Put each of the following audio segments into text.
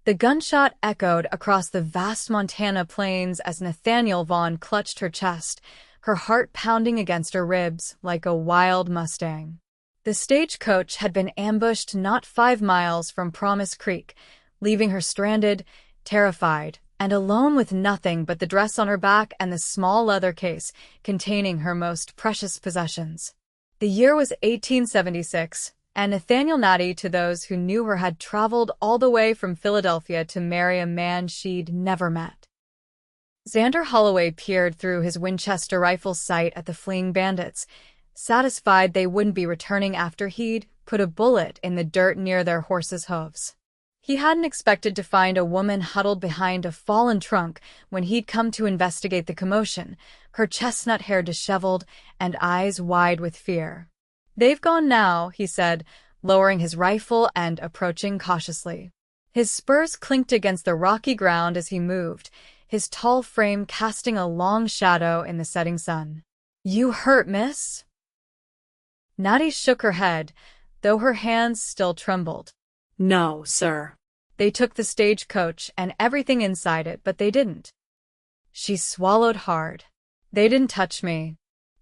The gunshot echoed across the vast Montana plains as Nathaniel Vaughn clutched her chest, her heart pounding against her ribs like a wild Mustang. The stagecoach had been ambushed not 5 miles from Promise Creek, leaving her stranded, terrified, and alone with nothing but the dress on her back and the small leather case containing her most precious possessions. The year was 1876, and Nathaniel Natty, to those who knew her, had traveled all the way from Philadelphia to marry a man she'd never met. Xander Holloway peered through his Winchester rifle's sight at the fleeing bandits, satisfied they wouldn't be returning after he'd put a bullet in the dirt near their horses' hooves. He hadn't expected to find a woman huddled behind a fallen trunk when he'd come to investigate the commotion, her chestnut hair disheveled and eyes wide with fear. "They've gone now," he said, lowering his rifle and approaching cautiously. His spurs clinked against the rocky ground as he moved, his tall frame casting a long shadow in the setting sun. "You hurt, miss?" Natty shook her head, though her hands still trembled. "No, sir." They took the stagecoach and everything inside it, but they didn't. She swallowed hard. "They didn't touch me."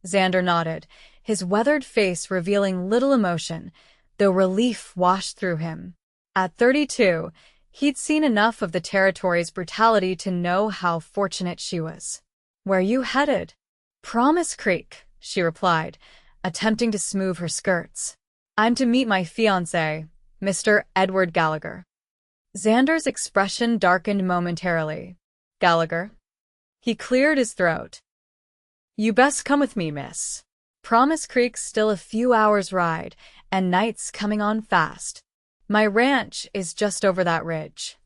Xander nodded, his weathered face revealing little emotion, though relief washed through him. At 32, he'd seen enough of the territory's brutality to know how fortunate she was. "Where you headed?" "Promise Creek," she replied, attempting to smooth her skirts. "I'm to meet my fiancé, Mr. Edward Gallagher." Xander's expression darkened momentarily. "Gallagher?" He cleared his throat. "You best come with me, miss. Promise Creek's still a few hours' ride, and night's coming on fast. My ranch is just over that ridge."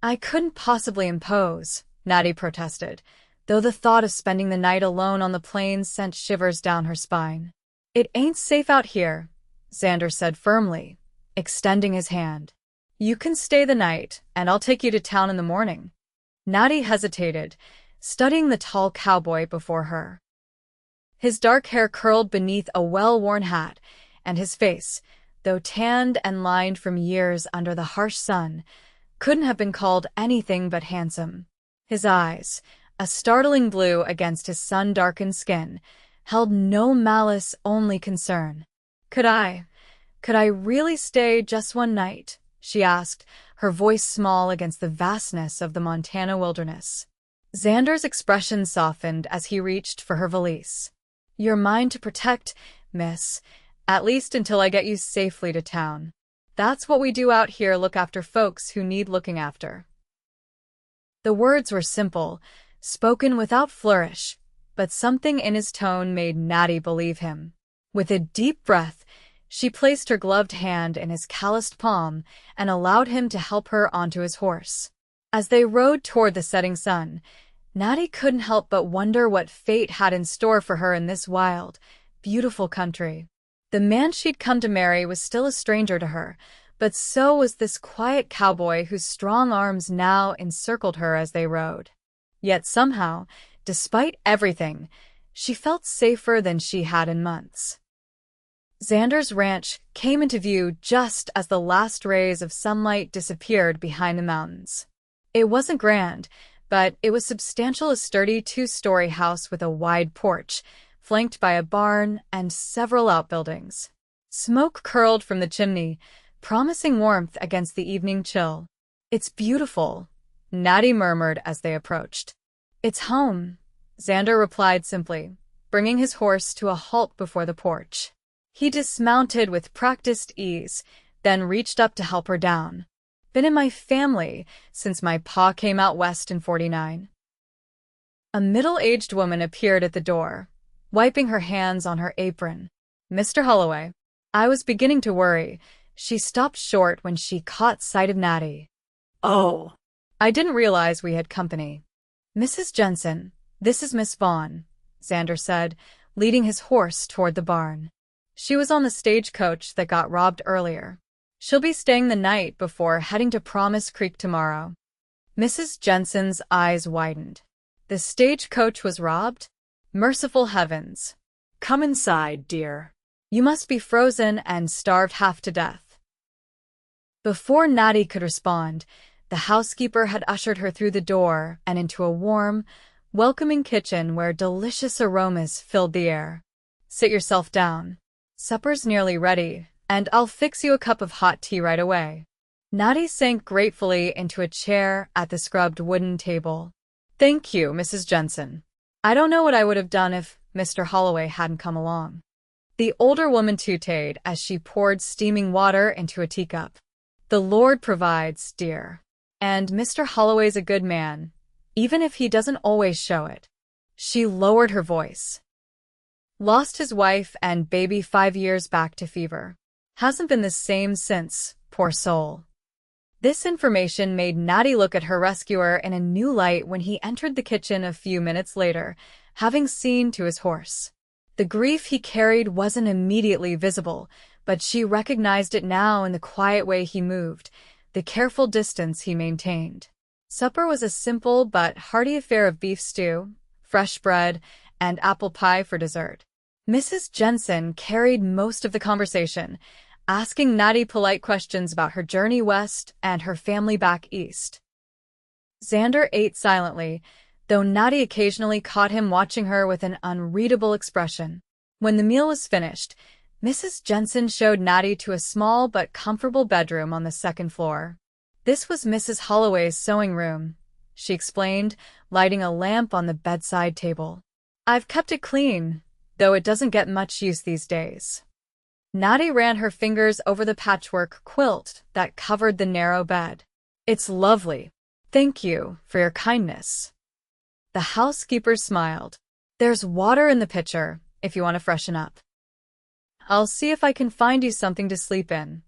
"I couldn't possibly impose," Natty protested, though the thought of spending the night alone on the plains sent shivers down her spine. "It ain't safe out here," Xander said firmly, extending his hand. "You can stay the night, and I'll take you to town in the morning." Natty hesitated, studying the tall cowboy before her. His dark hair curled beneath a well-worn hat, and his face, though tanned and lined from years under the harsh sun, couldn't have been called anything but handsome. His eyes, a startling blue against his sun-darkened skin, held no malice, only concern. Could I really stay just one night?" she asked, her voice small against the vastness of the Montana wilderness. Xander's expression softened as he reached for her valise. "You're mine to protect, miss, at least until I get you safely to town. That's what we do out here, look after folks who need looking after." The words were simple, spoken without flourish, but something in his tone made Natty believe him. With a deep breath, she placed her gloved hand in his calloused palm and allowed him to help her onto his horse. As they rode toward the setting sun, Natty couldn't help but wonder what fate had in store for her in this wild, beautiful country. The man she'd come to marry was still a stranger to her, but so was this quiet cowboy whose strong arms now encircled her as they rode. Yet somehow, despite everything, she felt safer than she had in months. Xander's ranch came into view just as the last rays of sunlight disappeared behind the mountains. It wasn't grand, but it was substantial, a sturdy 2-story house with a wide porch, flanked by a barn and several outbuildings. Smoke curled from the chimney, promising warmth against the evening chill. "It's beautiful," Natty murmured as they approached. "It's home," Xander replied simply, bringing his horse to a halt before the porch. He dismounted with practiced ease, then reached up to help her down. "Been in my family since my pa came out west in '49. A middle-aged woman appeared at the door, wiping her hands on her apron. "Mr. Holloway." I was beginning to worry. She stopped short when she caught sight of Natty. "Oh." "I didn't realize we had company." "Mrs. Jensen, this is Miss Vaughn," Xander said, leading his horse toward the barn. "She was on the stagecoach that got robbed earlier. She'll be staying the night before heading to Promise Creek tomorrow." Mrs. Jensen's eyes widened. The stagecoach was robbed? Merciful heavens. "Come inside, dear. You must be frozen and starved half to death." Before Natty could respond, The housekeeper had ushered her through the door and into a warm, welcoming kitchen where delicious aromas filled the air. "Sit yourself down. Supper's nearly ready, and I'll fix you a cup of hot tea right away." Natty sank gratefully into a chair at the scrubbed wooden table. "Thank you, Mrs. Jensen. I don't know what I would have done if Mr. Holloway hadn't come along." The older woman tooted as she poured steaming water into a teacup. "The Lord provides, dear. And Mr. Holloway's a good man, even if he doesn't always show it." She lowered her voice. "Lost his wife and baby 5 years back to fever. Hasn't been the same since, poor soul." This information made Natty look at her rescuer in a new light when he entered the kitchen a few minutes later, having seen to his horse. The grief he carried wasn't immediately visible, but she recognized it now in the quiet way he moved, the careful distance he maintained. Supper was a simple but hearty affair of beef stew, fresh bread, and apple pie for dessert. Mrs. Jensen carried most of the conversation, asking Natty polite questions about her journey west and her family back east. Xander ate silently, though Natty occasionally caught him watching her with an unreadable expression. When the meal was finished, Mrs. Jensen showed Natty to a small but comfortable bedroom on the second floor. "This was Mrs. Holloway's sewing room," she explained, lighting a lamp on the bedside table. "I've kept it clean, though it doesn't get much use these days." Natty ran her fingers over the patchwork quilt that covered the narrow bed. "It's lovely. Thank you for your kindness." The housekeeper smiled. "There's water in the pitcher, if you want to freshen up. I'll see if I can find you something to sleep in."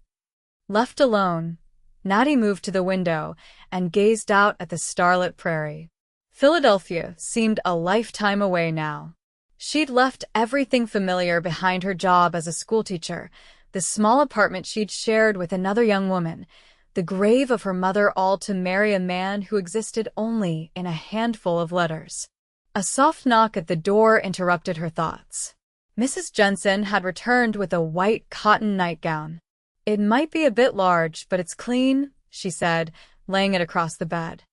Left alone, Natty moved to the window and gazed out at the starlit prairie. Philadelphia seemed a lifetime away now. She'd left everything familiar behind her job as a schoolteacher, the small apartment she'd shared with another young woman, the grave of her mother, all to marry a man who existed only in a handful of letters. A soft knock at the door interrupted her thoughts. Mrs. Jensen had returned with a white cotton nightgown. "It might be a bit large, but it's clean," she said, laying it across the bed.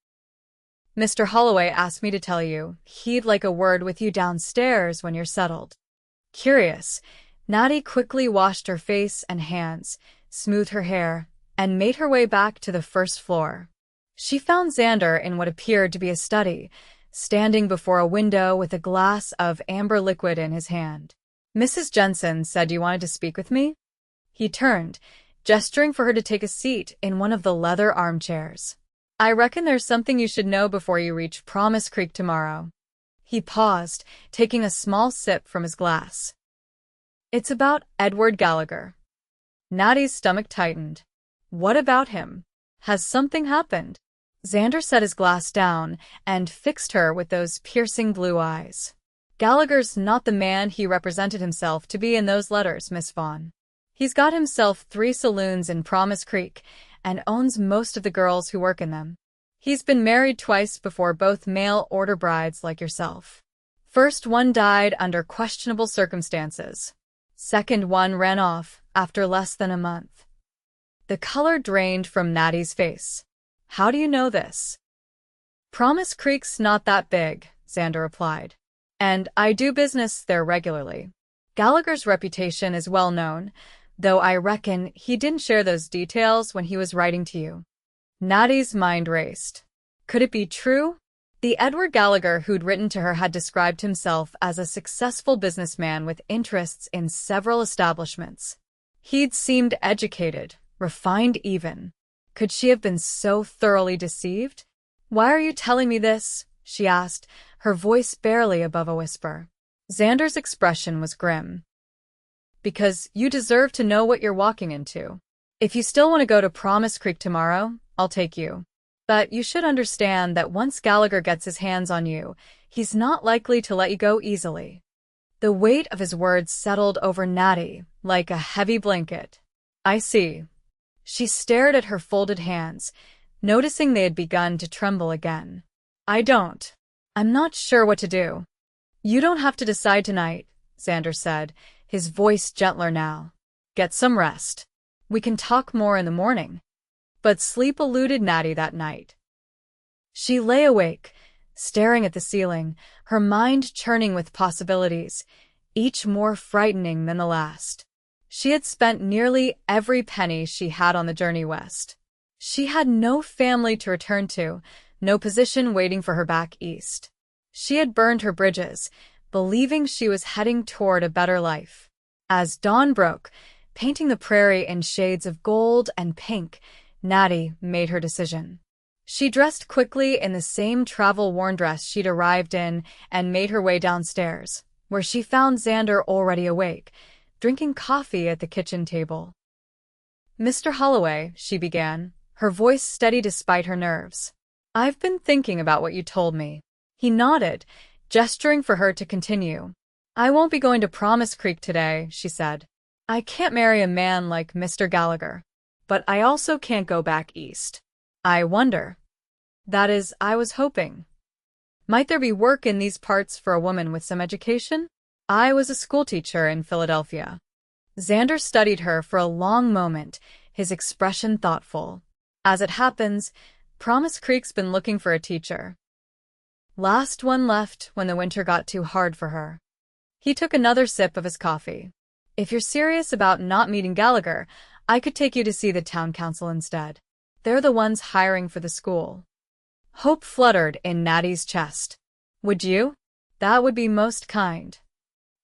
"Mr. Holloway asked me to tell you he'd like a word with you downstairs when you're settled." Curious, Natty quickly washed her face and hands, smoothed her hair, and made her way back to the first floor. She found Xander in what appeared to be a study, standing before a window with a glass of amber liquid in his hand. "Mrs. Jensen said you wanted to speak with me?" He turned, gesturing for her to take a seat in one of the leather armchairs. "I reckon there's something you should know before you reach Promise Creek tomorrow." He paused, taking a small sip from his glass. "It's about Edward Gallagher." Natty's stomach tightened. "What about him? Has something happened?" Xander set his glass down and fixed her with those piercing blue eyes. "Gallagher's not the man he represented himself to be in those letters, Miss Vaughn. He's got himself 3 saloons in Promise Creek and owns most of the girls who work in them. He's been married twice before, both mail order brides like yourself. First one died under questionable circumstances. Second one ran off after less than a month." The color drained from Natty's face. "How do you know this?" "Promise Creek's not that big," Xander replied. "And I do business there regularly. Gallagher's reputation is well known, though I reckon he didn't share those details when he was writing to you." Natty's mind raced. Could it be true? The Edward Gallagher who'd written to her had described himself as a successful businessman with interests in several establishments. He'd seemed educated, refined even. Could she have been so thoroughly deceived? "Why are you telling me this?" she asked, her voice barely above a whisper. Xander's expression was grim. "Because you deserve to know what you're walking into. If you still want to go to Promise Creek tomorrow, I'll take you. But you should understand that once Gallagher gets his hands on you, he's not likely to let you go easily." The weight of his words settled over Natty like a heavy blanket. "I see." She stared at her folded hands, noticing they had begun to tremble again. I'm not sure what to do." "You don't have to decide tonight," Xander said, his voice gentler now. "Get some rest. We can talk more in the morning." But sleep eluded Natty that night. She lay awake, staring at the ceiling, her mind churning with possibilities, each more frightening than the last. She had spent nearly every penny she had on the journey west. She had no family to return to, no position waiting for her back east. She had burned her bridges, believing she was heading toward a better life. As dawn broke, painting the prairie in shades of gold and pink, Natty made her decision. She dressed quickly in the same travel-worn dress she'd arrived in and made her way downstairs, where she found Xander already awake, drinking coffee at the kitchen table. "Mr. Holloway," she began, her voice steady despite her nerves. "I've been thinking about what you told me." He nodded, gesturing for her to continue. "I won't be going to Promise Creek today," she said. "I can't marry a man like Mr. Gallagher. But I also can't go back east. I wonder. That is, I was hoping. Might there be work in these parts for a woman with some education? I was a schoolteacher in Philadelphia." Xander studied her for a long moment, his expression thoughtful. "As it happens, Promise Creek's been looking for a teacher. Last one left when the winter got too hard for her." He took another sip of his coffee. "If you're serious about not meeting Gallagher, I could take you to see the town council instead. They're the ones hiring for the school." Hope fluttered in Natty's chest. "Would you? That would be most kind."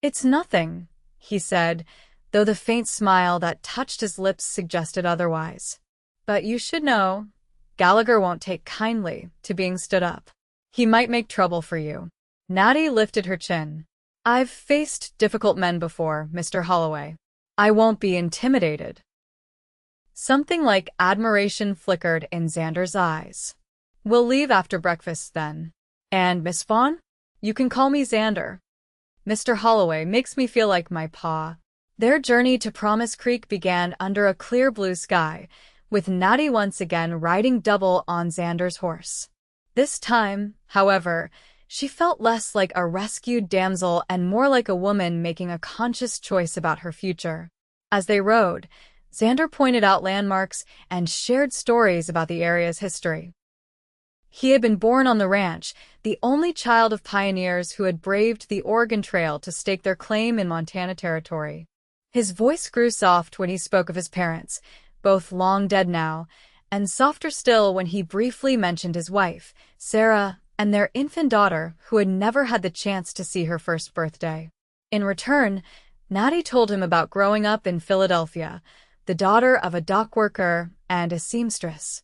"It's nothing," he said, though the faint smile that touched his lips suggested otherwise. "But you should know, Gallagher won't take kindly to being stood up. He might make trouble for you." Natty lifted her chin. "I've faced difficult men before, Mr. Holloway. I won't be intimidated." Something like admiration flickered in Xander's eyes. "We'll leave after breakfast, then. And Miss Vaughn? You can call me Xander. Mr. Holloway makes me feel like my pa." Their journey to Promise Creek began under a clear blue sky, with Natty once again riding double on Xander's horse. This time, however, she felt less like a rescued damsel and more like a woman making a conscious choice about her future. As they rode, Xander pointed out landmarks and shared stories about the area's history. He had been born on the ranch, the only child of pioneers who had braved the Oregon Trail to stake their claim in Montana territory. His voice grew soft when he spoke of his parents, both long dead now, and softer still when he briefly mentioned his wife, Sarah, and their infant daughter who had never had the chance to see her first birthday. In return, Natty told him about growing up in Philadelphia, the daughter of a dock worker and a seamstress.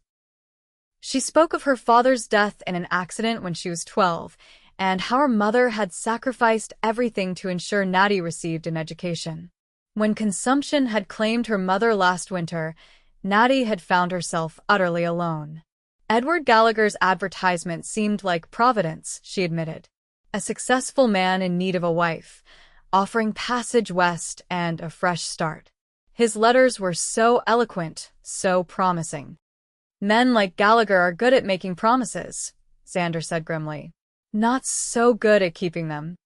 She spoke of her father's death in an accident when she was 12, and how her mother had sacrificed everything to ensure Natty received an education. When consumption had claimed her mother last winter, Natty had found herself utterly alone. Edward Gallagher's advertisement seemed like Providence, she admitted. A successful man in need of a wife, offering passage west and a fresh start. His letters were so eloquent, so promising. "Men like Gallagher are good at making promises," Xander said grimly. "Not so good at keeping them."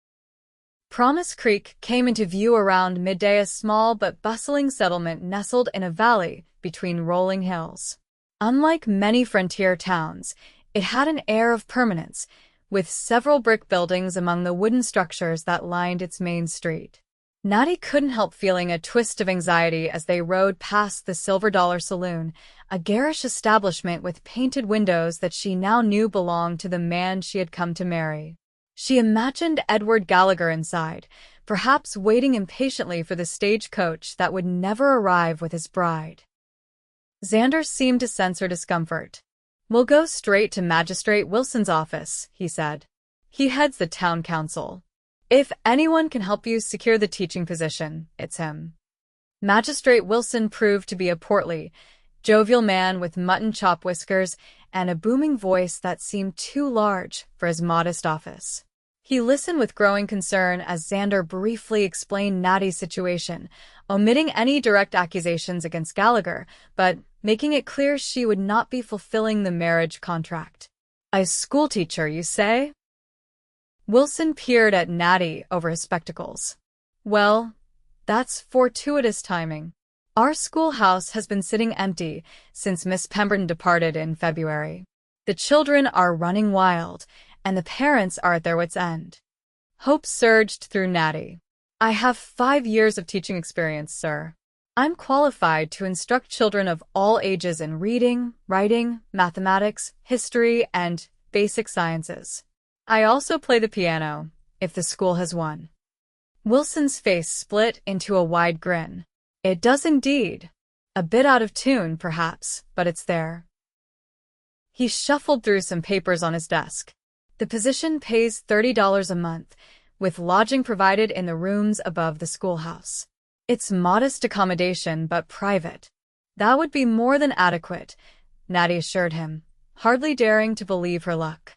Promise Creek came into view around midday, a small but bustling settlement nestled in a valley between rolling hills. Unlike many frontier towns, it had an air of permanence, with several brick buildings among the wooden structures that lined its main street. Natty couldn't help feeling a twist of anxiety as they rode past the Silver Dollar Saloon, a garish establishment with painted windows that she now knew belonged to the man she had come to marry. She imagined Edward Gallagher inside, perhaps waiting impatiently for the stagecoach that would never arrive with his bride. Xander seemed to sense her discomfort. "We'll go straight to Magistrate Wilson's office," he said. "He heads the town council. If anyone can help you secure the teaching position, it's him." Magistrate Wilson proved to be a portly, jovial man with mutton chop whiskers and a booming voice that seemed too large for his modest office. He listened with growing concern as Xander briefly explained Natty's situation, omitting any direct accusations against Gallagher, but making it clear she would not be fulfilling the marriage contract. "A schoolteacher, you say?" Wilson peered at Natty over his spectacles. "Well, that's fortuitous timing. Our schoolhouse has been sitting empty since Miss Pemberton departed in February. The children are running wild, and the parents are at their wits' end. Hope surged through Natty. I have 5 years of teaching experience, sir. I'm qualified to instruct children of all ages in reading, writing, mathematics, history, and basic sciences. I also play the piano, if the school has one. Wilson's face split into a wide grin. It does indeed. A bit out of tune, perhaps, but it's there. He shuffled through some papers on his desk. The position pays $30 a month, with lodging provided in the rooms above the schoolhouse. It's modest accommodation, but private. That would be more than adequate, Natty assured him, hardly daring to believe her luck.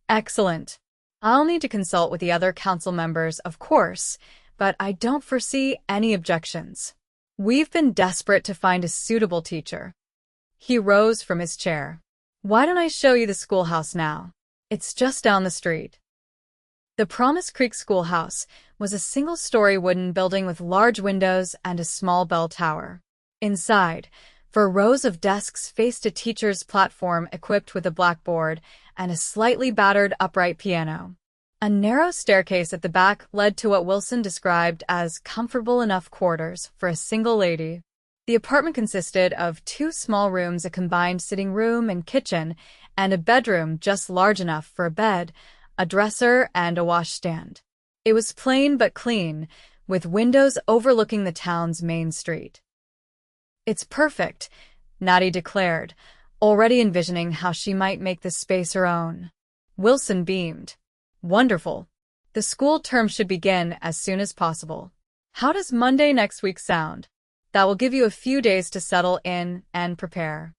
Excellent. I'll need to consult with the other council members, of course, but I don't foresee any objections. We've been desperate to find a suitable teacher. He rose from his chair. Why don't I show you the schoolhouse now? It's just down the street. The Promise Creek Schoolhouse was a single-story wooden building with large windows and a small bell tower. Inside, 4 rows of desks faced a teacher's platform equipped with a blackboard and a slightly battered upright piano. A narrow staircase at the back led to what Wilson described as comfortable enough quarters for a single lady. The apartment consisted of 2 small rooms, a combined sitting room and kitchen, and a bedroom just large enough for a bed, a dresser, and a washstand. It was plain but clean, with windows overlooking the town's main street. It's perfect, Natty declared, already envisioning how she might make the space her own. Wilson beamed. Wonderful. The school term should begin as soon as possible. How does Monday next week sound? That will give you a few days to settle in and prepare.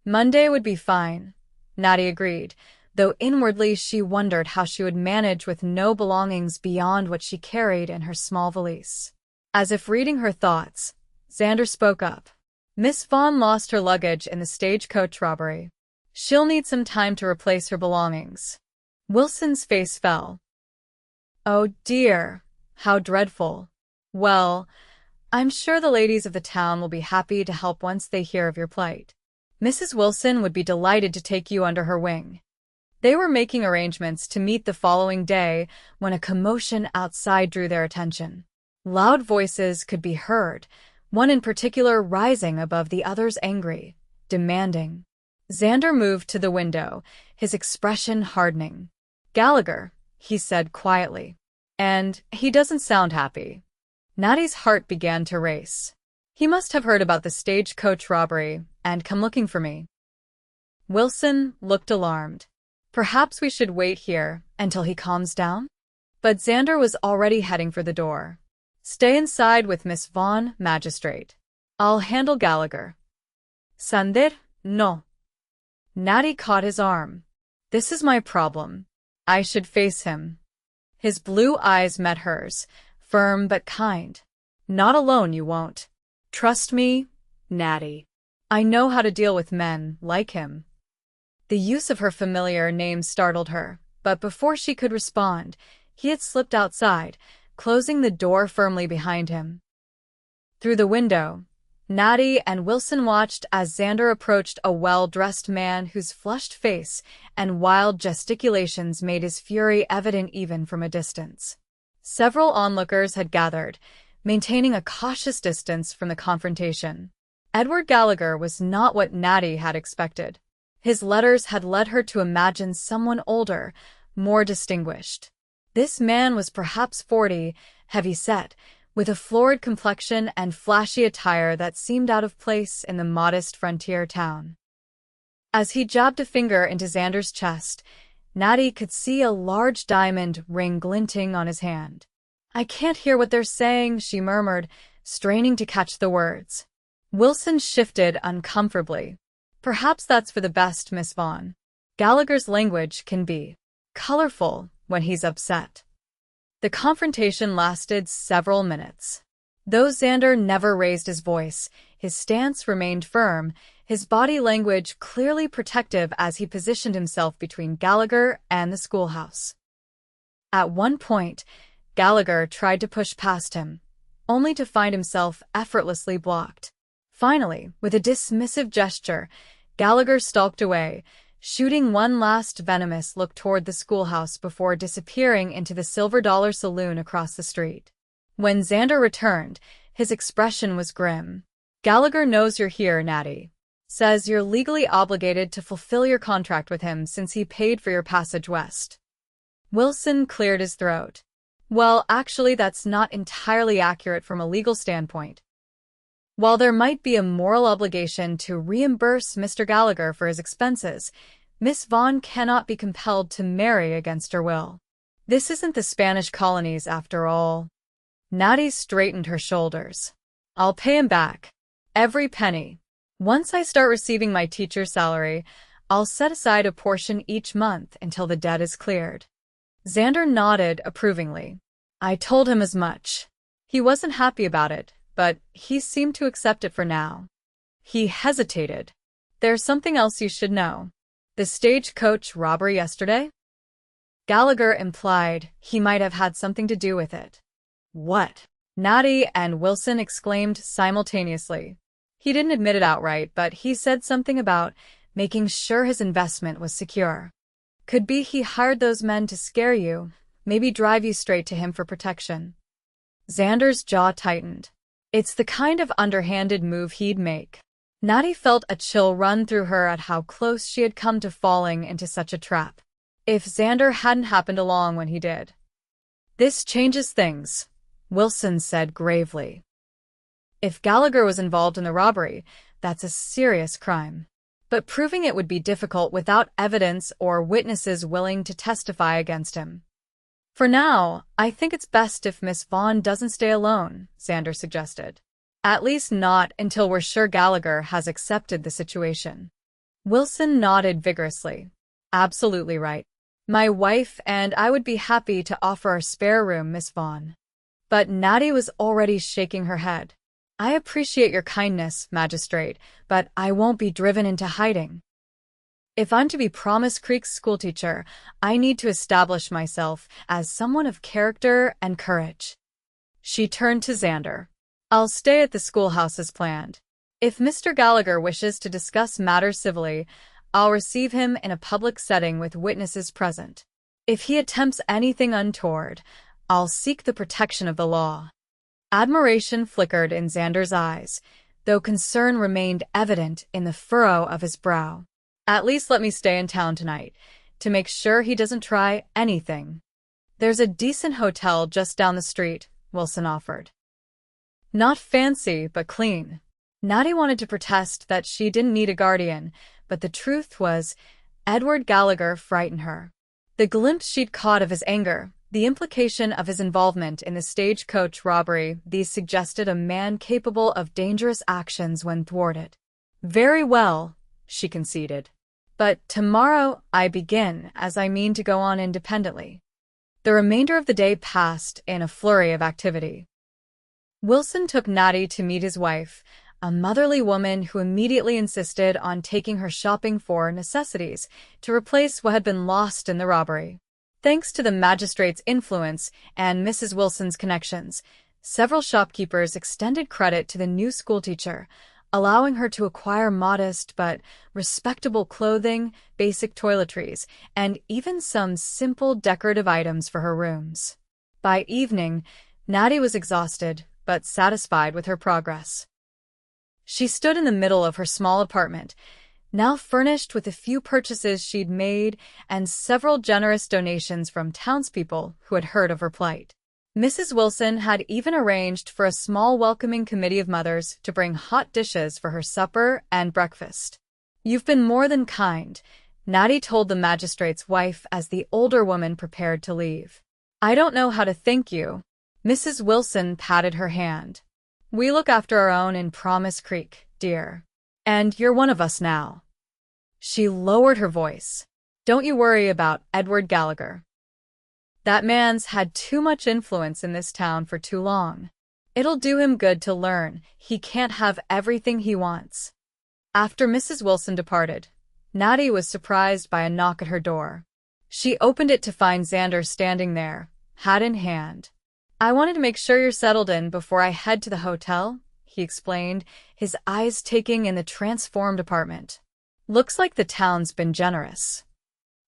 Monday would be fine, Natty agreed, though inwardly she wondered how she would manage with no belongings beyond what she carried in her small valise. As if reading her thoughts, Xander spoke up. Miss Vaughn lost her luggage in the stagecoach robbery. She'll need some time to replace her belongings. Wilson's face fell. Oh dear, how dreadful. Well, I'm sure the ladies of the town will be happy to help once they hear of your plight. Mrs. Wilson would be delighted to take you under her wing. They were making arrangements to meet the following day when a commotion outside drew their attention. Loud voices could be heard, one in particular rising above the others, angry, demanding. Xander moved to the window, his expression hardening. Gallagher, he said quietly. And he doesn't sound happy. Natty's heart began to race. He must have heard about the stagecoach robbery and come looking for me. Wilson looked alarmed. Perhaps we should wait here until he calms down? But Xander was already heading for the door. Stay inside with Miss Vaughn, magistrate. I'll handle Gallagher. Xander, no. Natty caught his arm. This is my problem. I should face him. His blue eyes met hers, firm but kind. Not alone, you won't. Trust me, Natty. I know how to deal with men like him. The use of her familiar name startled her, but before she could respond, he had slipped outside, closing the door firmly behind him. Through the window, Natty and Wilson watched as Xander approached a well-dressed man whose flushed face and wild gesticulations made his fury evident even from a distance. Several onlookers had gathered, maintaining a cautious distance from the confrontation. Edward Gallagher was not what Natty had expected. His letters had led her to imagine someone older, more distinguished. This man was perhaps 40, heavy-set, with a florid complexion and flashy attire that seemed out of place in the modest frontier town. As he jabbed a finger into Xander's chest, Natty could see a large diamond ring glinting on his hand. I can't hear what they're saying, she murmured, straining to catch the words. Wilson shifted uncomfortably. Perhaps that's for the best, Miss Vaughn. Gallagher's language can be colorful when he's upset. The confrontation lasted several minutes. Though Xander never raised his voice, his stance remained firm, his body language clearly protective as he positioned himself between Gallagher and the schoolhouse. At one point, Gallagher tried to push past him, only to find himself effortlessly blocked. Finally, with a dismissive gesture, Gallagher stalked away, shooting one last venomous look toward the schoolhouse before disappearing into the Silver Dollar Saloon across the street. When Xander returned, his expression was grim. "Gallagher knows you're here, Natty. Says you're legally obligated to fulfill your contract with him since he paid for your passage west." Wilson cleared his throat. "Well, actually, that's not entirely accurate from a legal standpoint. While there might be a moral obligation to reimburse Mr. Gallagher for his expenses, Miss Vaughn cannot be compelled to marry against her will. This isn't the Spanish colonies, after all." Natty straightened her shoulders. "I'll pay him back. Every penny. Once I start receiving my teacher's salary, I'll set aside a portion each month until the debt is cleared." Xander nodded approvingly. "I told him as much. He wasn't happy about it, but he seemed to accept it for now." He hesitated. "There's something else you should know. The stagecoach robbery yesterday?" Gallagher implied he might have had something to do with it. "What?" Natty and Wilson exclaimed simultaneously. He didn't admit it outright, but he said something about making sure his investment was secure. Could be he hired those men to scare you, maybe drive you straight to him for protection. Xander's jaw tightened. It's the kind of underhanded move he'd make. Natty felt a chill run through her at how close she had come to falling into such a trap. If Xander hadn't happened along when he did. "This changes things," Wilson said gravely. "If Gallagher was involved in the robbery, that's a serious crime. But proving it would be difficult without evidence or witnesses willing to testify against him. For now, I think it's best if Miss Vaughn doesn't stay alone," Xander suggested. "At least not until we're sure Gallagher has accepted the situation." Wilson nodded vigorously. "Absolutely right. My wife and I would be happy to offer our spare room, Miss Vaughn." But Natty was already shaking her head. "I appreciate your kindness, Magistrate, but I won't be driven into hiding. If I'm to be Promise Creek's schoolteacher, I need to establish myself as someone of character and courage." She turned to Xander. "I'll stay at the schoolhouse as planned. If Mr. Gallagher wishes to discuss matters civilly, I'll receive him in a public setting with witnesses present. If he attempts anything untoward, I'll seek the protection of the law." Admiration flickered in Xander's eyes, though concern remained evident in the furrow of his brow. "At least let me stay in town tonight, to make sure he doesn't try anything." "There's a decent hotel just down the street," Wilson offered. "Not fancy, but clean." Natty wanted to protest that she didn't need a guardian, but the truth was, Edward Gallagher frightened her. The glimpse she'd caught of his anger, the implication of his involvement in the stagecoach robbery, these suggested a man capable of dangerous actions when thwarted. "Very well," she conceded. "But tomorrow I begin, as I mean to go on independently." The remainder of the day passed in a flurry of activity. Wilson took Natty to meet his wife, a motherly woman who immediately insisted on taking her shopping for necessities to replace what had been lost in the robbery. Thanks to the magistrate's influence and Mrs. Wilson's connections, several shopkeepers extended credit to the new schoolteacher, allowing her to acquire modest but respectable clothing, basic toiletries, and even some simple decorative items for her rooms. By evening, Natty was exhausted but satisfied with her progress. She stood in the middle of her small apartment, now furnished with a few purchases she'd made and several generous donations from townspeople who had heard of her plight. Mrs. Wilson had even arranged for a small welcoming committee of mothers to bring hot dishes for her supper and breakfast. "You've been more than kind," Natty told the magistrate's wife as the older woman prepared to leave. "I don't know how to thank you." Mrs. Wilson patted her hand. "We look after our own in Promise Creek, dear. And you're one of us now." She lowered her voice. "Don't you worry about Edward Gallagher. That man's had too much influence in this town for too long. It'll do him good to learn he can't have everything he wants." After Mrs. Wilson departed, Natty was surprised by a knock at her door. She opened it to find Xander standing there, hat in hand. "I wanted to make sure you're settled in before I head to the hotel," he explained, his eyes taking in the transformed apartment. Looks like the town's been generous.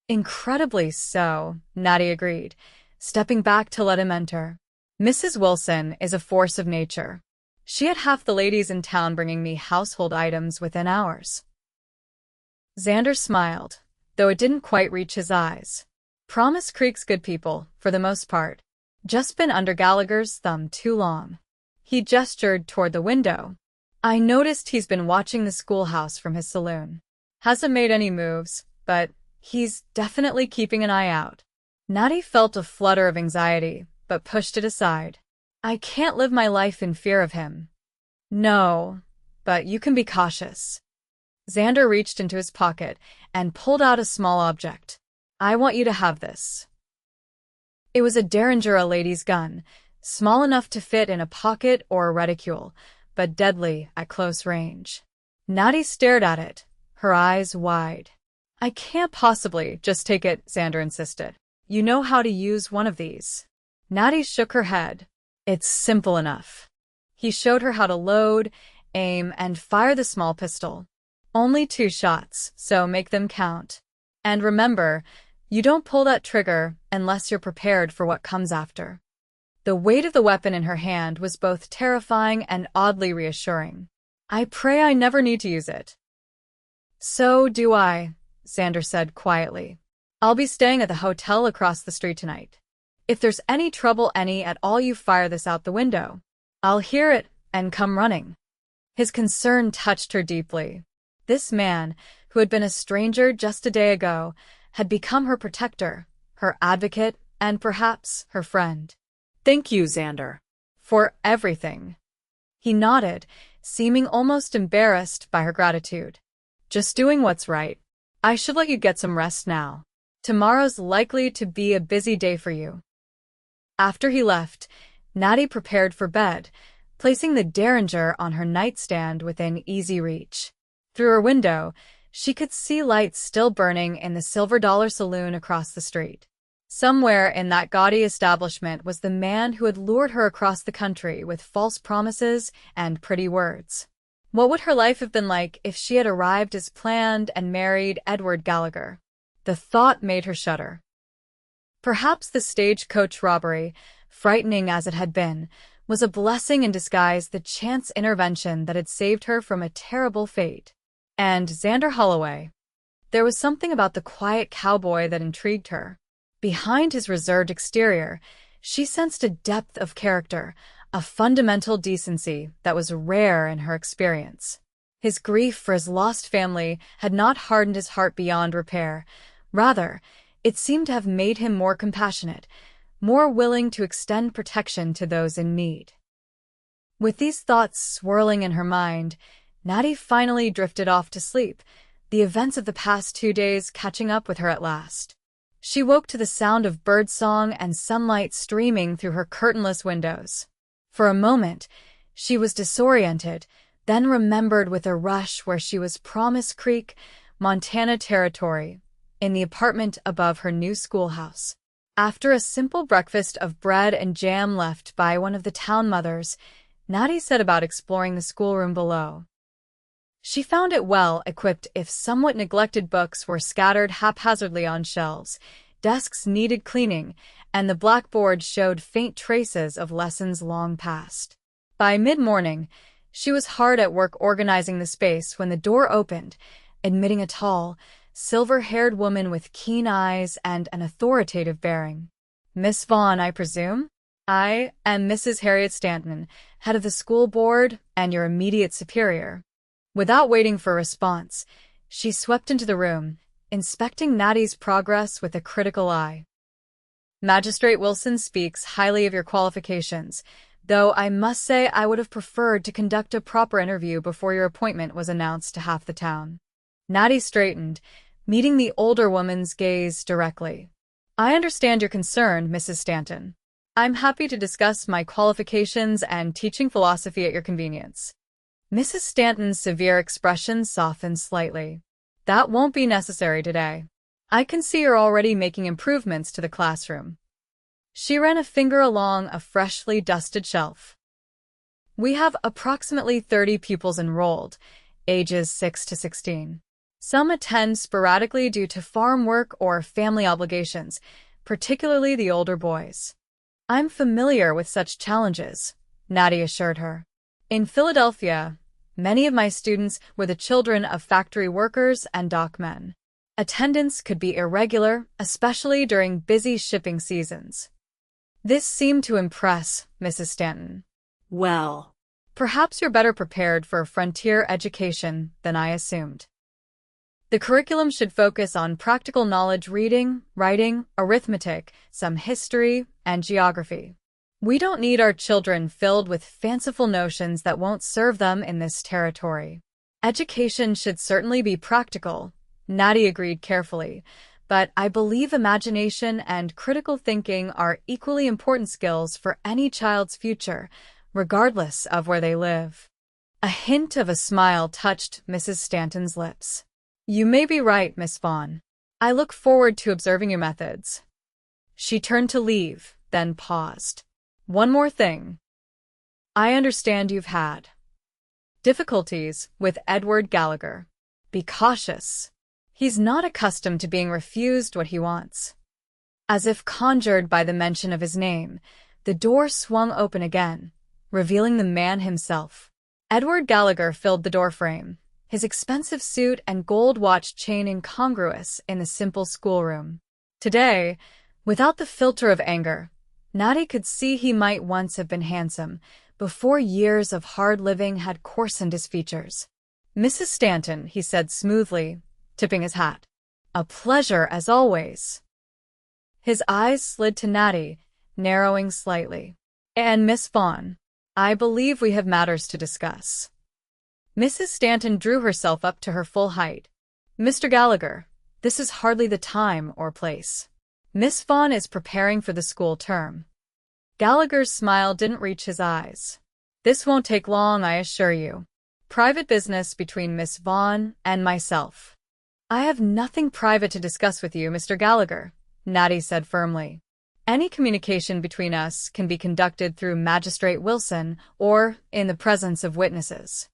Incredibly so, Natty agreed, stepping back to let him enter. Mrs. Wilson is a force of nature. She had half the ladies in town bringing me household items within hours. Xander smiled, though it didn't quite reach his eyes. Promise Creek's good people, for the most part. Just been under Gallagher's thumb too long. He gestured toward the window. I noticed he's been watching the schoolhouse from his saloon. Hasn't made any moves, but he's definitely keeping an eye out. Natty felt a flutter of anxiety, but pushed it aside. I can't live my life in fear of him. No, but you can be cautious. Xander reached into his pocket and pulled out a small object. I want you to have this. It was a Derringer, a lady's gun, small enough to fit in a pocket or a reticule, but deadly at close range. Natty stared at it, her eyes wide. I can't possibly just take it, Xander insisted. You know how to use one of these. Natty shook her head. It's simple enough. He showed her how to load, aim, and fire the small pistol. Only 2 shots, so make them count. And remember, you don't pull that trigger unless you're prepared for what comes after. The weight of the weapon in her hand was both terrifying and oddly reassuring. I pray I never need to use it. So do I, Xander said quietly. I'll be staying at the hotel across the street tonight. If there's any trouble at all, you fire this out the window. I'll hear it and come running. His concern touched her deeply. This man, who had been a stranger just a day ago, had become her protector, her advocate, and perhaps her friend. Thank you, Xander. For everything. He nodded, seeming almost embarrassed by her gratitude. Just doing what's right. I should let you get some rest now. Tomorrow's likely to be a busy day for you. After he left, Natty prepared for bed, placing the Derringer on her nightstand within easy reach. Through her window, she could see lights still burning in the Silver Dollar Saloon across the street. Somewhere in that gaudy establishment was the man who had lured her across the country with false promises and pretty words. What would her life have been like if she had arrived as planned and married Edward Gallagher? The thought made her shudder. Perhaps the stagecoach robbery, frightening as it had been, was a blessing in disguise, the chance intervention that had saved her from a terrible fate. And Xander Holloway. There was something about the quiet cowboy that intrigued her. Behind his reserved exterior, she sensed a depth of character, a fundamental decency that was rare in her experience. His grief for his lost family had not hardened his heart beyond repair. Rather, it seemed to have made him more compassionate, more willing to extend protection to those in need. With these thoughts swirling in her mind, Natty finally drifted off to sleep, the events of the past 2 days catching up with her at last. She woke to the sound of birdsong and sunlight streaming through her curtainless windows. For a moment, she was disoriented, then remembered with a rush where she was Promise Creek, Montana territory, in the apartment above her new schoolhouse. After a simple breakfast of bread and jam left by one of the town mothers, Natty set about exploring the schoolroom below. She found it well equipped if somewhat neglected books were scattered haphazardly on shelves, desks needed cleaning, and the blackboard showed faint traces of lessons long past. By mid-morning, she was hard at work organizing the space when the door opened, admitting a tall, silver-haired woman with keen eyes and an authoritative bearing. Miss Vaughn, I presume? I am Mrs. Harriet Stanton, head of the school board and your immediate superior. Without waiting for a response, she swept into the room, inspecting Natty's progress with a critical eye. Magistrate Wilson speaks highly of your qualifications, though I must say I would have preferred to conduct a proper interview before your appointment was announced to half the town. Natty straightened, meeting the older woman's gaze directly. I understand your concern, Mrs. Stanton. I'm happy to discuss my qualifications and teaching philosophy at your convenience. Mrs. Stanton's severe expression softened slightly. That won't be necessary today. I can see you're already making improvements to the classroom. She ran a finger along a freshly dusted shelf. We have approximately 30 pupils enrolled, ages 6 to 16. Some attend sporadically due to farm work or family obligations, particularly the older boys. I'm familiar with such challenges, Natty assured her. In Philadelphia, many of my students were the children of factory workers and dockmen. Attendance could be irregular, especially during busy shipping seasons. This seemed to impress Mrs. Stanton. Well, Perhaps you're better prepared for a frontier education than I assumed. The curriculum should focus on practical knowledge reading, writing, arithmetic, some history, and geography. We don't need our children filled with fanciful notions that won't serve them in this territory. Education should certainly be practical, Natty agreed carefully, but I believe imagination and critical thinking are equally important skills for any child's future, regardless of where they live. A hint of a smile touched Mrs. Stanton's lips. You may be right, Miss Vaughn. I look forward to observing your methods. She turned to leave, then paused. One more thing. I understand you've had difficulties with Edward Gallagher. Be cautious. He's not accustomed to being refused what he wants. As if conjured by the mention of his name, the door swung open again, revealing the man himself. Edward Gallagher filled the doorframe, his expensive suit and gold watch chain incongruous in the simple schoolroom. Today, without the filter of anger, Natty could see he might once have been handsome, before years of hard living had coarsened his features. Mrs. Stanton, he said smoothly, tipping his hat. A pleasure as always. His eyes slid to Natty, narrowing slightly. And Miss Vaughn, I believe we have matters to discuss. Mrs. Stanton drew herself up to her full height. Mr. Gallagher, this is hardly the time or place. Miss Vaughn is preparing for the school term. Gallagher's smile didn't reach his eyes. This won't take long, I assure you. Private business between Miss Vaughn and myself. I have nothing private to discuss with you, Mr. Gallagher, Natty said firmly. Any communication between us can be conducted through Magistrate Wilson or in the presence of witnesses.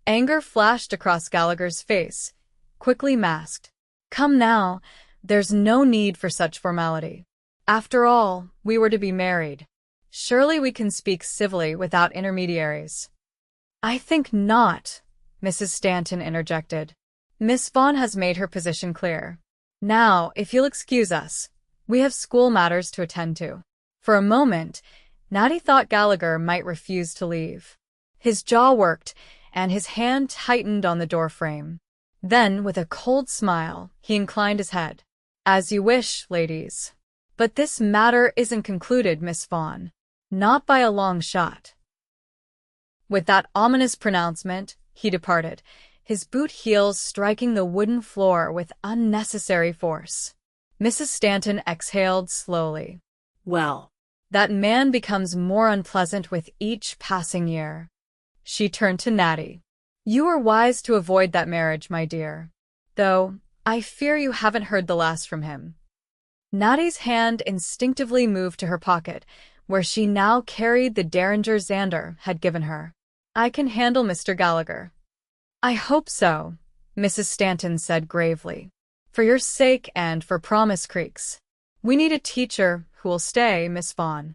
Anger flashed across Gallagher's face, quickly masked. Come now, there's no need for such formality. After all, we were to be married. Surely we can speak civilly without intermediaries. I think not, Mrs. Stanton interjected. Miss Vaughn has made her position clear. Now, if you'll excuse us, we have school matters to attend to. For a moment, Natty thought Gallagher might refuse to leave. His jaw worked, and his hand tightened on the doorframe. Then, with a cold smile, he inclined his head. As you wish, ladies. But this matter isn't concluded, Miss Vaughn. Not by a long shot. With that ominous pronouncement, he departed, his boot heels striking the wooden floor with unnecessary force. Mrs. Stanton exhaled slowly. well, That man becomes more unpleasant with each passing year. She turned to Natty. You were wise to avoid that marriage, my dear. Though, I fear you haven't heard the last from him. Natty's hand instinctively moved to her pocket, where she now carried the derringer Xander had given her. I can handle Mr. Gallagher. I hope so, Mrs. Stanton said gravely. For your sake and for Promise Creek's. We need a teacher who will stay, Miss Vaughn.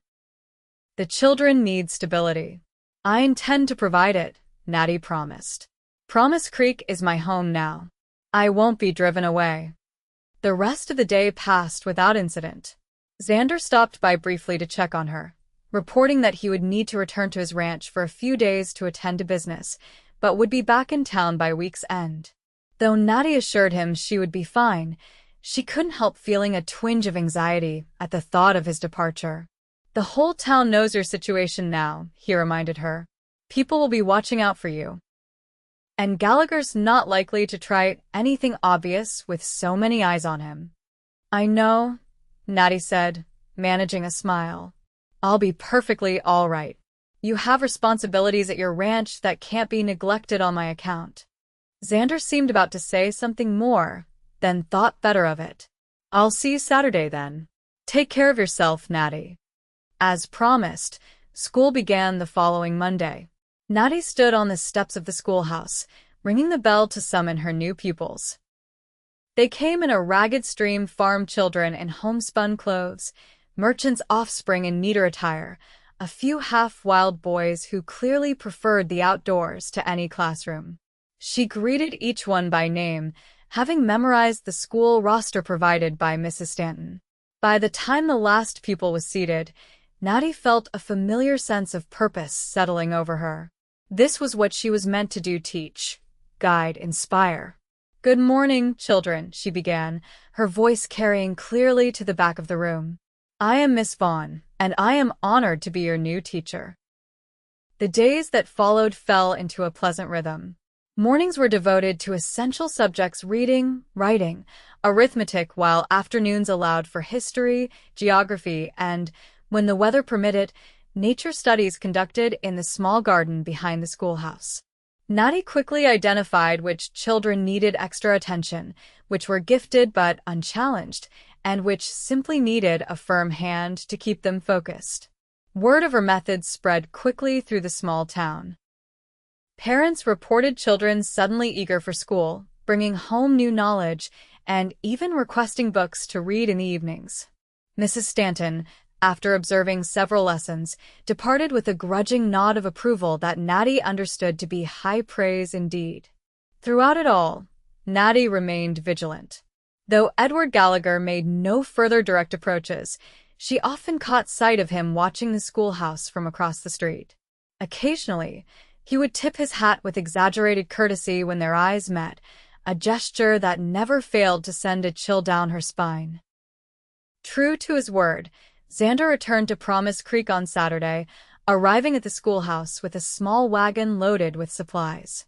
The children need stability. I intend to provide it, Natty promised. Promise Creek is my home now. I won't be driven away. The rest of the day passed without incident. Xander stopped by briefly to check on her, reporting that he would need to return to his ranch for a few days to attend to business, but would be back in town by week's end. Though Natty assured him she would be fine, she couldn't help feeling a twinge of anxiety at the thought of his departure. The whole town knows your situation now, he reminded her. People will be watching out for you. And Gallagher's not likely to try anything obvious with so many eyes on him. I know, Natty said, managing a smile. I'll be perfectly all right. You have responsibilities at your ranch that can't be neglected on my account. Xander seemed about to say something more, then thought better of it. I'll see you Saturday then. Take care of yourself, Natty. As promised, School began the following Monday. Natty stood on the steps of the schoolhouse, ringing the bell to summon her new pupils. They came in a ragged stream: farm children in homespun clothes, merchants' offspring in neater attire, a few half-wild boys who clearly preferred the outdoors to any classroom. She greeted each one by name, having memorized the school roster provided by Mrs. Stanton. By the time the last pupil was seated, Natty felt a familiar sense of purpose settling over her. This was what she was meant to do: teach, guide, inspire. "Good morning, children," she began, her voice carrying clearly to the back of the room. "I am Miss Vaughn, and I am honored to be your new teacher." The days that followed fell into a pleasant rhythm. Mornings were devoted to essential subjects: reading, writing, arithmetic, while afternoons allowed for history, geography, and, when the weather permitted, nature studies conducted in the small garden behind the schoolhouse. Natty quickly identified which children needed extra attention, which were gifted but unchallenged, and which simply needed a firm hand to keep them focused. Word of her methods spread quickly through the small town. Parents reported children suddenly eager for school, bringing home new knowledge, and even requesting books to read in the evenings. Mrs. Stanton, after observing several lessons, departed with a grudging nod of approval that Natty understood to be high praise indeed. Throughout it all, Natty remained vigilant. Though Edward Gallagher made no further direct approaches, she often caught sight of him watching the schoolhouse from across the street. Occasionally, he would tip his hat with exaggerated courtesy when their eyes met, a gesture that never failed to send a chill down her spine. True to his word, Xander returned to Promise Creek on Saturday, arriving at the schoolhouse with a small wagon loaded with supplies.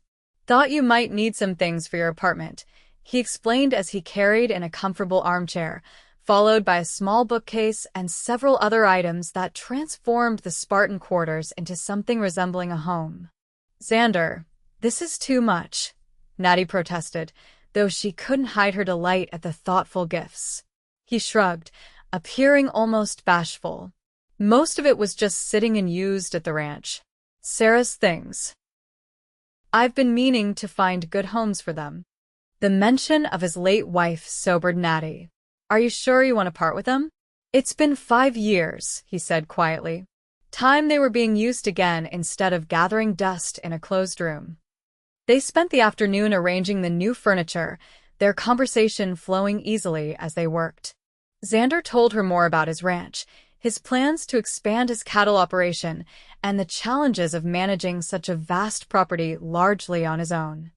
"Thought you might need some things for your apartment," he explained as he carried in a comfortable armchair, followed by a small bookcase and several other items that transformed the Spartan quarters into something resembling a home. "Xander, this is too much," Natty protested, though she couldn't hide her delight at the thoughtful gifts. He shrugged, appearing almost bashful. "Most of it was just sitting and used at the ranch. Sarah's things. I've been meaning to find good homes for them." The mention of his late wife sobered Natty. "Are you sure you want to part with them?" "It's been 5 years," he said quietly. "Time they were being used again instead of gathering dust in a closed room." They spent the afternoon arranging the new furniture, their conversation flowing easily as they worked. Xander told her more about his ranch, his plans to expand his cattle operation, and the challenges of managing such a vast property largely on his own.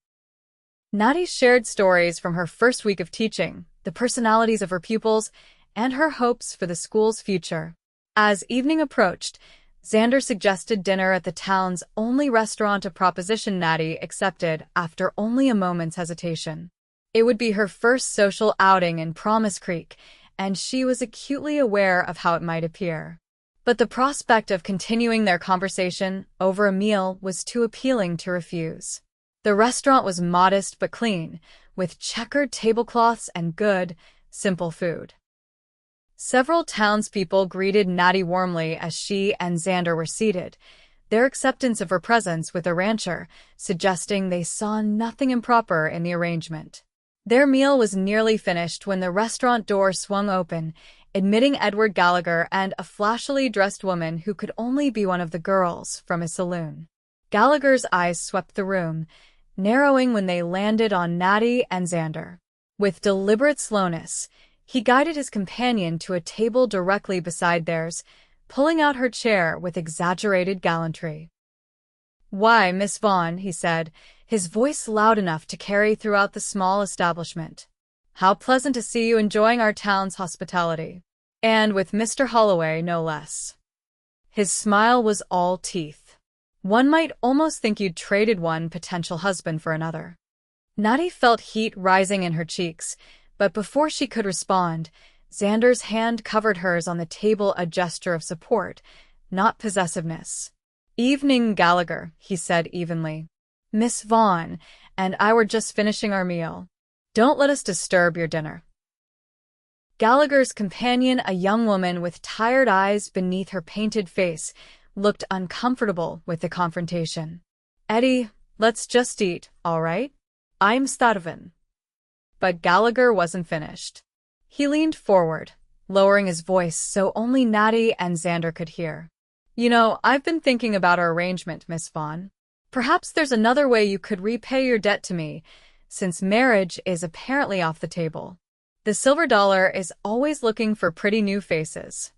Natty shared stories from her first week of teaching, the personalities of her pupils, and her hopes for the school's future. As evening approached, Xander suggested dinner at the town's only restaurant, a proposition Natty accepted after only a moment's hesitation. It would be her first social outing in Promise Creek, and she was acutely aware of how it might appear. But the prospect of continuing their conversation over a meal was too appealing to refuse. The restaurant was modest but clean, with checkered tablecloths and good, simple food. Several townspeople greeted Natty warmly as she and Xander were seated, their acceptance of her presence with a rancher suggesting they saw nothing improper in the arrangement. Their meal was nearly finished when the restaurant door swung open, admitting Edward Gallagher and a flashily dressed woman who could only be one of the girls from his saloon. Gallagher's eyes swept the room, narrowing when they landed on Natty and Xander. With deliberate slowness, he guided his companion to a table directly beside theirs, pulling out her chair with exaggerated gallantry. "Why, Miss Vaughn," he said, his voice loud enough to carry throughout the small establishment. "How pleasant to see you enjoying our town's hospitality. And with Mr. Holloway, no less." His smile was all teeth. "One might almost think you'd traded one potential husband for another." Natty felt heat rising in her cheeks, but before she could respond, Xander's hand covered hers on the table, a gesture of support, not possessiveness. "Evening, Gallagher," he said evenly. "Miss Vaughn and I were just finishing our meal. Don't let us disturb your dinner." Gallagher's companion, a young woman with tired eyes beneath her painted face, looked uncomfortable with the confrontation. "Eddie, let's just eat, all right? I'm starving." But Gallagher wasn't finished. He leaned forward, lowering his voice so only Natty and Xander could hear. "You know, I've been thinking about our arrangement, Miss Vaughn. Perhaps there's another way you could repay your debt to me, since marriage is apparently off the table. The silver dollar is always looking for pretty new faces."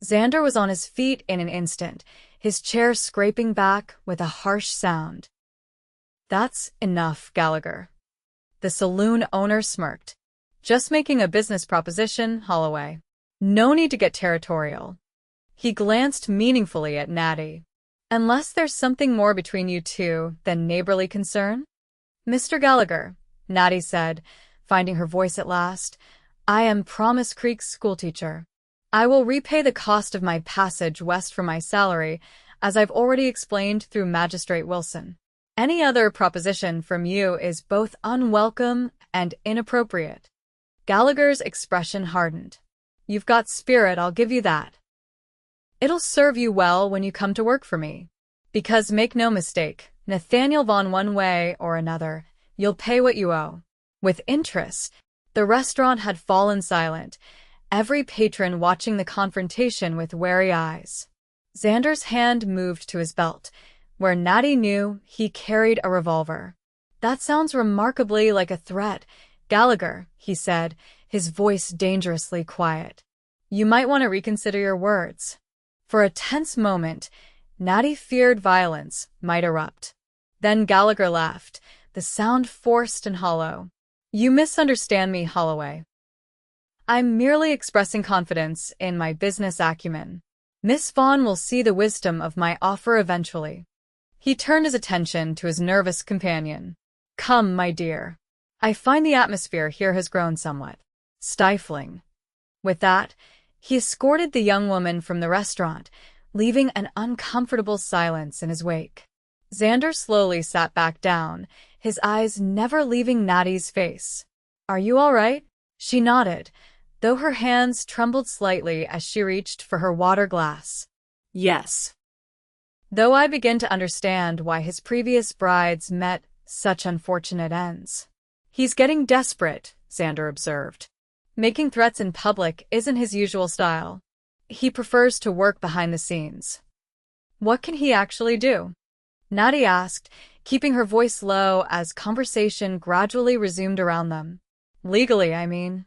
Xander was on his feet in an instant, his chair scraping back with a harsh sound. "That's enough, Gallagher." The saloon owner smirked. "Just making a business proposition, Holloway. No need to get territorial." He glanced meaningfully at Natty. "Unless there's something more between you two than neighborly concern?" "Mr. Gallagher," Natty said, finding her voice at last, "I am Promise Creek's schoolteacher. I will repay the cost of my passage west from my salary, as I've already explained through Magistrate Wilson. Any other proposition from you is both unwelcome and inappropriate." Gallagher's expression hardened. "You've got spirit, I'll give you that. It'll serve you well when you come to work for me. Because make no mistake, Nathaniel Vaughn, one way or another, you'll pay what you owe. With interest." The restaurant had fallen silent, every patron watching the confrontation with wary eyes. Xander's hand moved to his belt, where Natty knew he carried a revolver. "That sounds remarkably like a threat, Gallagher," he said, his voice dangerously quiet. "You might want to reconsider your words." For a tense moment, Natty feared violence might erupt. Then Gallagher laughed, the sound forced and hollow. "You misunderstand me, Holloway. I'm merely expressing confidence in my business acumen. Miss Vaughn will see the wisdom of my offer eventually." He turned his attention to his nervous companion. "Come, my dear. I find the atmosphere here has grown somewhat stifling." With that, he escorted the young woman from the restaurant, leaving an uncomfortable silence in his wake. Xander slowly sat back down, his eyes never leaving Natty's face. "Are you all right?" She nodded, though her hands trembled slightly as she reached for her water glass. Yes. "Though I begin to understand why his previous brides met such unfortunate ends." "He's getting desperate," Xander observed. "Making threats in public isn't his usual style. He prefers to work behind the scenes." "What can he actually do?" Natty asked, keeping her voice low as conversation gradually resumed around them. "Legally, I mean."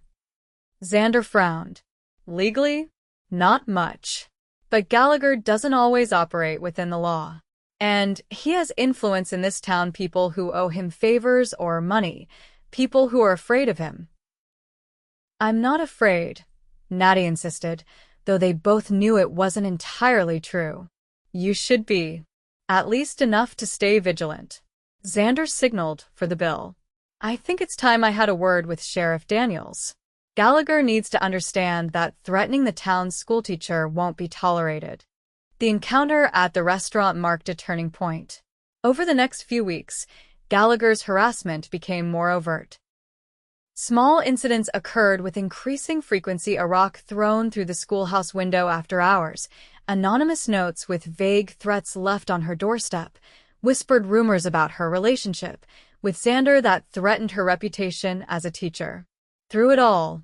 Xander frowned. "Legally? Not much. But Gallagher doesn't always operate within the law. And he has influence in this town, people who owe him favors or money, people who are afraid of him." "I'm not afraid," Natty insisted, though they both knew it wasn't entirely true. "You should be. At least enough to stay vigilant." Xander signaled for the bill. "I think it's time I had a word with Sheriff Daniels. Gallagher needs to understand that threatening the town's schoolteacher won't be tolerated." The encounter at the restaurant marked a turning point. Over the next few weeks, Gallagher's harassment became more overt. Small incidents occurred with increasing frequency: a rock thrown through the schoolhouse window after hours, anonymous notes with vague threats left on her doorstep, whispered rumors about her relationship with Xander that threatened her reputation as a teacher. Through it all,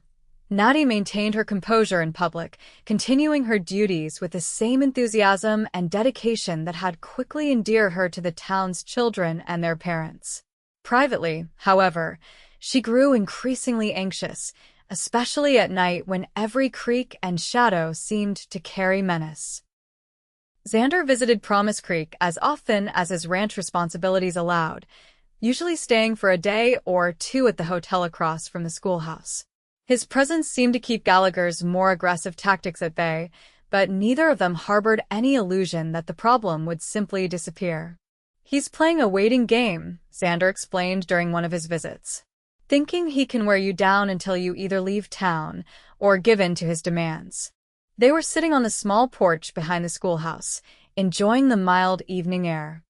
Natty maintained her composure in public, continuing her duties with the same enthusiasm and dedication that had quickly endeared her to the town's children and their parents. Privately, however, she grew increasingly anxious, especially at night when every creek and shadow seemed to carry menace. Xander visited Promise Creek as often as his ranch responsibilities allowed, usually staying for a day or two at the hotel across from the schoolhouse. His presence seemed to keep Gallagher's more aggressive tactics at bay, but neither of them harbored any illusion that the problem would simply disappear. "He's playing a waiting game," Xander explained during one of his visits, "thinking he can wear you down until you either leave town or give in to his demands." They were sitting on the small porch behind the schoolhouse, enjoying the mild evening air.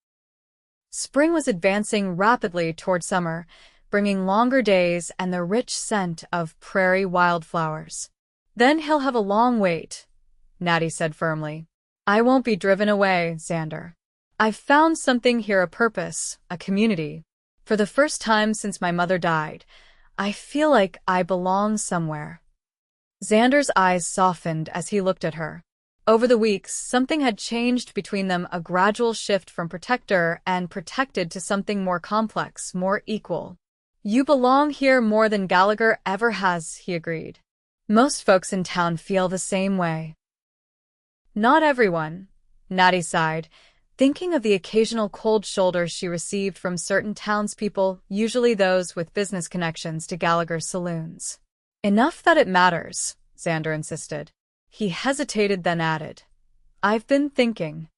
Spring was advancing rapidly toward summer, bringing longer days and the rich scent of prairie wildflowers. "Then he'll have a long wait," Natty said firmly. I won't be driven away, Xander. I've found something here, a purpose, a community. For the first time since my mother died, I feel like I belong somewhere. Xander's eyes softened as he looked at her. Over the weeks, something had changed between them, a gradual shift from protector and protected to something more complex, more equal. You belong here more than Gallagher ever has, he agreed. Most folks in town feel the same way. Not everyone, Natty sighed, thinking of the occasional cold shoulder she received from certain townspeople, usually those with business connections to Gallagher's saloons. Enough that it matters, Xander insisted. He hesitated, then added, I've been thinking.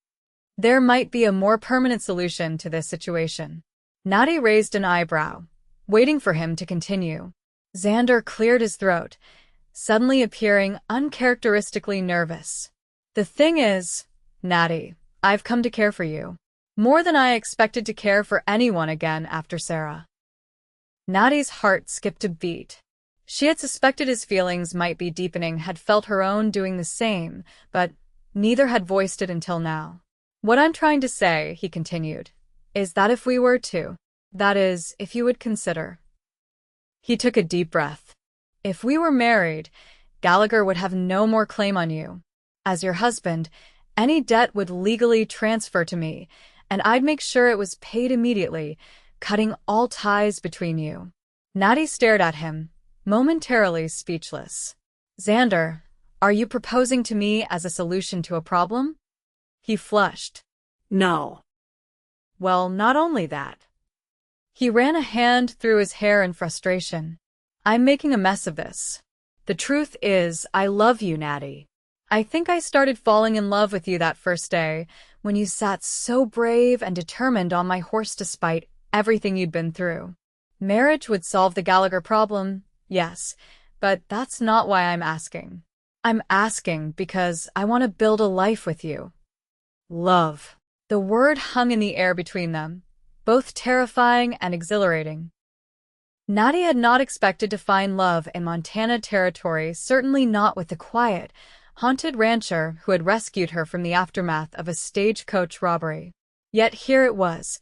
There might be a more permanent solution to this situation. Natty raised an eyebrow, waiting for him to continue. Xander cleared his throat, suddenly appearing uncharacteristically nervous. The thing is, Natty, I've come to care for you. More than I expected to care for anyone again after Sarah. Natty's heart skipped a beat. She had suspected his feelings might be deepening, had felt her own doing the same, but neither had voiced it until now. What I'm trying to say, he continued, is that if we were to, that is, if you would consider. He took a deep breath. If we were married, Gallagher would have no more claim on you. As your husband, any debt would legally transfer to me, and I'd make sure it was paid immediately, cutting all ties between you. Natty stared at him, momentarily speechless. Xander, are you proposing to me as a solution to a problem? He flushed. No. Well, not only that. He ran a hand through his hair in frustration. I'm making a mess of this. The truth is, I love you, Natty. I think I started falling in love with you that first day, when you sat so brave and determined on my horse despite everything you'd been through. Marriage would solve the Gallagher problem, yes, but that's not why I'm asking. I'm asking because I want to build a life with you. Love. The word hung in the air between them, both terrifying and exhilarating. Natty had not expected to find love in Montana territory, certainly not with the quiet, haunted rancher who had rescued her from the aftermath of a stagecoach robbery. Yet here it was,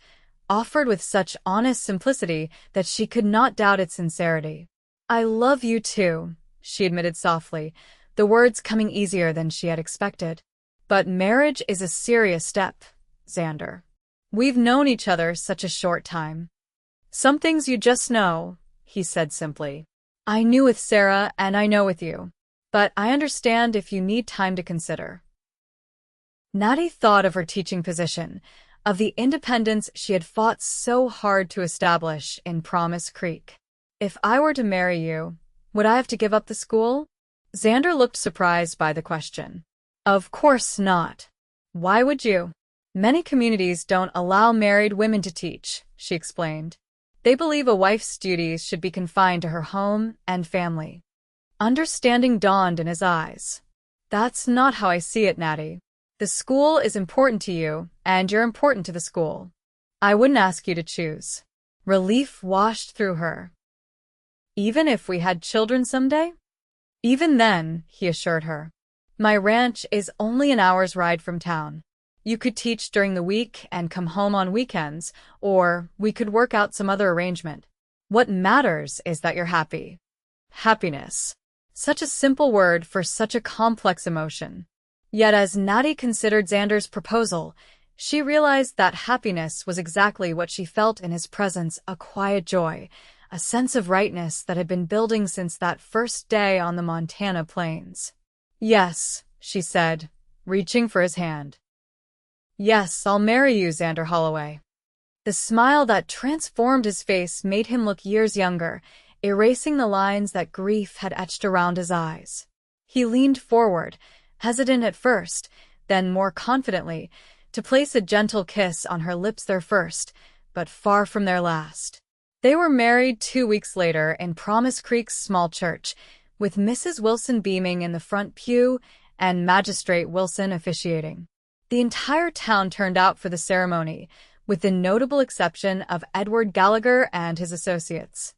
offered with such honest simplicity that she could not doubt its sincerity. I love you too, she admitted softly, the words coming easier than she had expected. But marriage is a serious step, Xander. We've known each other such a short time. Some things you just know, he said simply. I knew with Sarah and I know with you. But I understand if you need time to consider. Natty thought of her teaching position, of the independence she had fought so hard to establish in Promise Creek. If I were to marry you, would I have to give up the school? Xander looked surprised by the question. Of course not. Why would you? Many communities don't allow married women to teach, she explained. They believe a wife's duties should be confined to her home and family. Understanding dawned in his eyes. That's not how I see it, Natty. The school is important to you, and you're important to the school. I wouldn't ask you to choose. Relief washed through her. Even if we had children someday? Even then, he assured her. My ranch is only an hour's ride from town. You could teach during the week and come home on weekends, or we could work out some other arrangement. What matters is that you're happy. Happiness. Such a simple word for such a complex emotion. Yet as Natty considered Xander's proposal, she realized that happiness was exactly what she felt in his presence, a quiet joy, a sense of rightness that had been building since that first day on the Montana plains. Yes, she said, reaching for his hand. Yes, I'll marry you, Xander Holloway. The smile that transformed his face made him look years younger, erasing the lines that grief had etched around his eyes. He leaned forward, hesitant at first, then more confidently, to place a gentle kiss on her lips, their first, but far from their last. They were married 2 weeks later in Promise Creek's small church, with Mrs. Wilson beaming in the front pew and Magistrate Wilson officiating. The entire town turned out for the ceremony, with the notable exception of Edward Gallagher and his associates.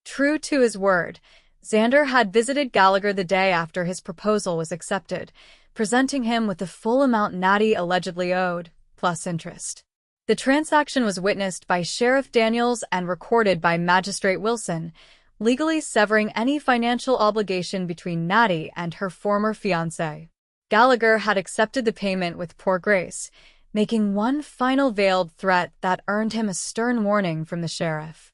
True to his word, Xander had visited Gallagher the day after his proposal was accepted, presenting him with the full amount Natty allegedly owed, plus interest. The transaction was witnessed by Sheriff Daniels and recorded by Magistrate Wilson, legally severing any financial obligation between Natty and her former fiancé. Gallagher had accepted the payment with poor grace, making one final veiled threat that earned him a stern warning from the sheriff.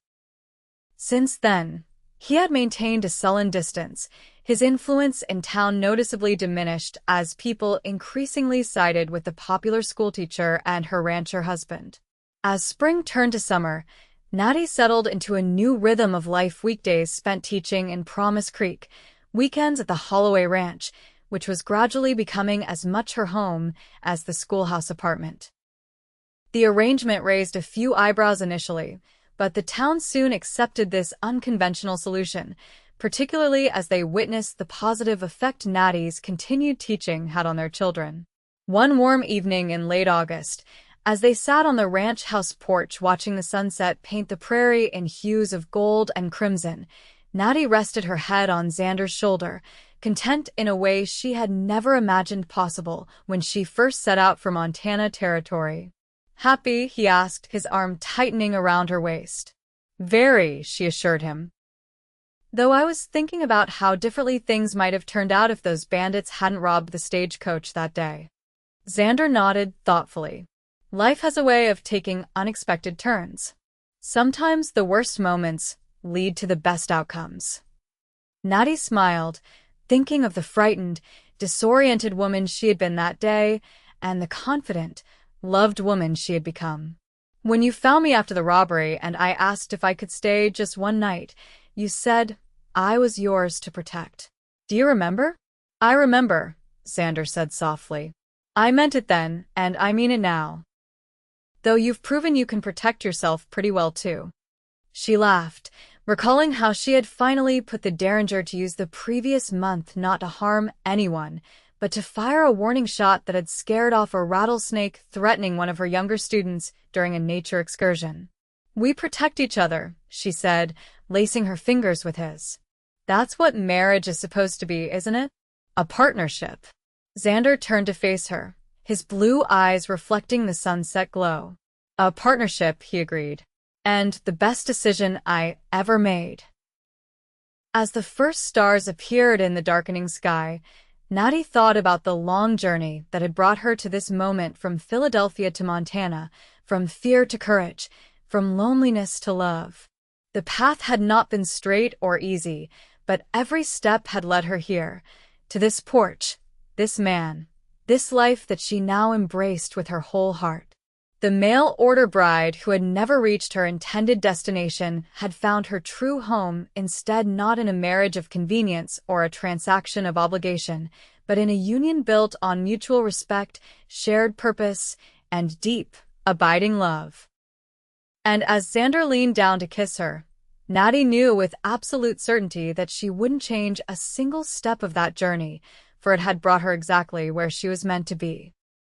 Since then, he had maintained a sullen distance, his influence in town noticeably diminished as people increasingly sided with the popular schoolteacher and her rancher husband. As spring turned to summer, Natty settled into a new rhythm of life: weekdays spent teaching in Promise Creek, weekends at the Holloway Ranch, which was gradually becoming as much her home as the schoolhouse apartment. The arrangement raised a few eyebrows initially, but the town soon accepted this unconventional solution, particularly as they witnessed the positive effect Natty's continued teaching had on their children. One warm evening in late August, as they sat on the ranch house porch watching the sunset paint the prairie in hues of gold and crimson, Natty rested her head on Xander's shoulder, content in a way she had never imagined possible when she first set out for Montana territory. "Happy?" he asked, his arm tightening around her waist. "Very," she assured him. "Though I was thinking about how differently things might have turned out if those bandits hadn't robbed the stagecoach that day." Xander nodded thoughtfully. Life has a way of taking unexpected turns. Sometimes the worst moments lead to the best outcomes. Natty smiled, thinking of the frightened, disoriented woman she had been that day and the confident, loved woman she had become. "When you found me after the robbery and I asked if I could stay just one night, you said I was yours to protect. Do you remember?" "I remember," Xander said softly. "I meant it then, and I mean it now. Though you've proven you can protect yourself pretty well too." She laughed, recalling how she had finally put the derringer to use the previous month, not to harm anyone, but to fire a warning shot that had scared off a rattlesnake threatening one of her younger students during a nature excursion. "We protect each other," she said, lacing her fingers with his. "That's what marriage is supposed to be, isn't it? A partnership." Xander turned to face her, his blue eyes reflecting the sunset glow. "A partnership," he agreed. "And the best decision I ever made." As the first stars appeared in the darkening sky, Natty thought about the long journey that had brought her to this moment, from Philadelphia to Montana, from fear to courage, from loneliness to love. The path had not been straight or easy, but every step had led her here, to this porch, this man, this life that she now embraced with her whole heart. The mail-order bride who had never reached her intended destination had found her true home instead, not in a marriage of convenience or a transaction of obligation, but in a union built on mutual respect, shared purpose, and deep, abiding love. And as Xander leaned down to kiss her, Natty knew with absolute certainty that she wouldn't change a single step of that journey, for it had brought her exactly where she was meant to be.